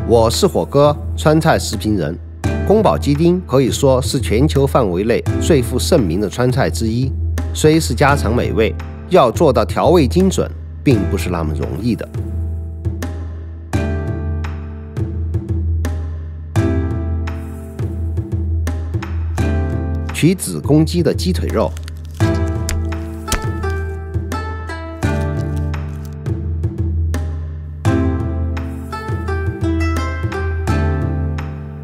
我是火哥，川菜视频人。宫保鸡丁可以说是全球范围内最负盛名的川菜之一，虽是家常美味，要做到调味精准，并不是那么容易的。取子公鸡的鸡腿肉，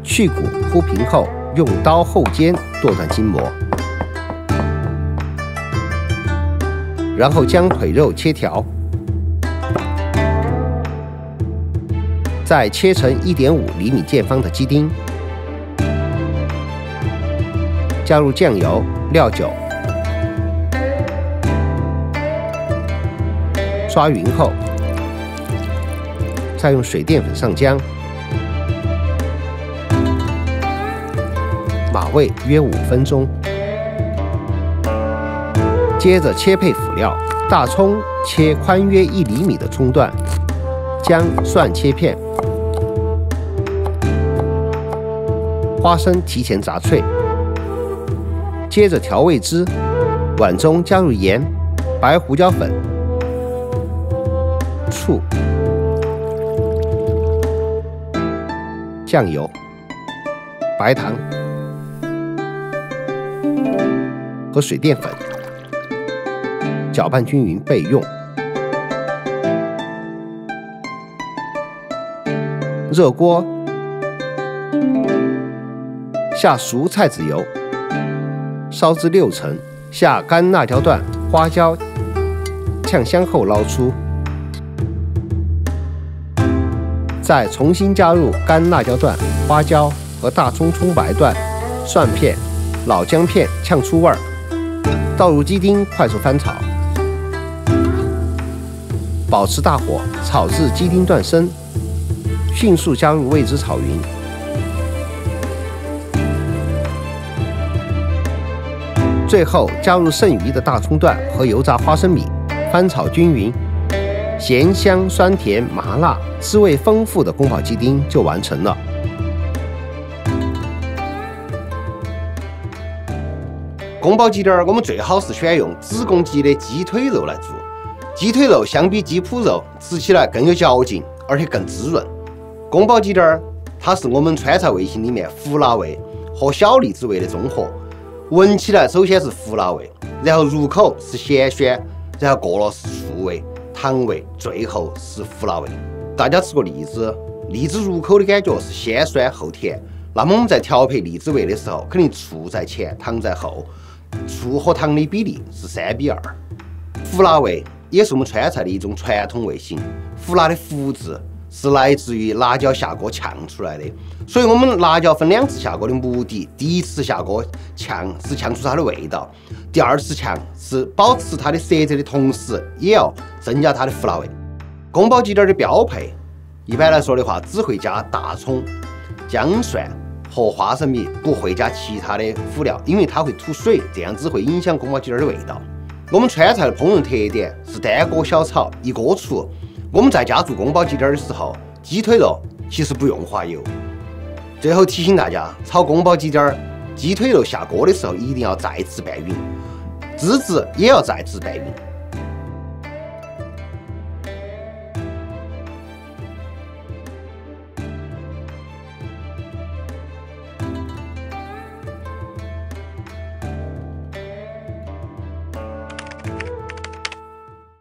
去骨铺平后，用刀后尖剁断筋膜，然后将腿肉切条，再切成1.5厘米见方的鸡丁，加入酱油、料酒，刷匀后，再用水淀粉上浆，码味约5分钟。接着切配辅料，大葱切宽约1厘米的葱段，姜、蒜切片，花生提前炸脆。接着调味汁，碗中加入盐、白胡椒粉、醋、酱油、白糖和水淀粉，搅拌均匀备用。热锅下熟菜籽油，烧至6成，下干辣椒段、花椒，炝香后捞出，再重新加入干辣椒段、花椒和大葱葱白段、蒜片、老姜片炝出味儿，倒入鸡丁，快速翻炒，保持大火炒至鸡丁断生，迅速加入味汁炒匀。最后加入剩余的大葱段和油炸花生米，翻炒均匀，咸香酸甜麻辣，滋味丰富的宫保鸡丁就完成了。宫保鸡丁我们最好是选用子公鸡的鸡腿肉来做，鸡腿肉相比鸡脯肉吃起来更有嚼劲，而且更滋润。宫保鸡丁它是我们川菜味型里面胡辣味和小荔枝味的综合。闻起来首先是胡辣味，然后入口是咸鲜，然后过了是醋味、糖味，最后是胡辣味。大家吃过荔枝，荔枝入口的感觉是先酸后甜。那么我们在调配荔枝味的时候，肯定醋在前，糖在后，醋和糖的比例是3:2。胡辣味也是我们川菜的一种传统味型，胡辣的胡字是来自于辣椒下锅炝出来的，所以我们辣椒分2次下锅的目的，第一次下锅炝是炝出它的味道，第2次炝是保持它的色泽的同时，也要增加它的胡辣味。宫保鸡丁的标配，一般来说的话，只会加大葱、姜蒜和花生米，不会加其他的辅料，因为它会吐水，这样子会影响宫保鸡丁的味道。我们川菜的烹饪特点是单锅小炒，一锅出。我们在家做宫保鸡丁的时候，鸡腿肉其实不用花油。最后提醒大家，炒宫保鸡丁，鸡腿肉下锅的时候一定要再次拌匀，汁也要再次拌匀。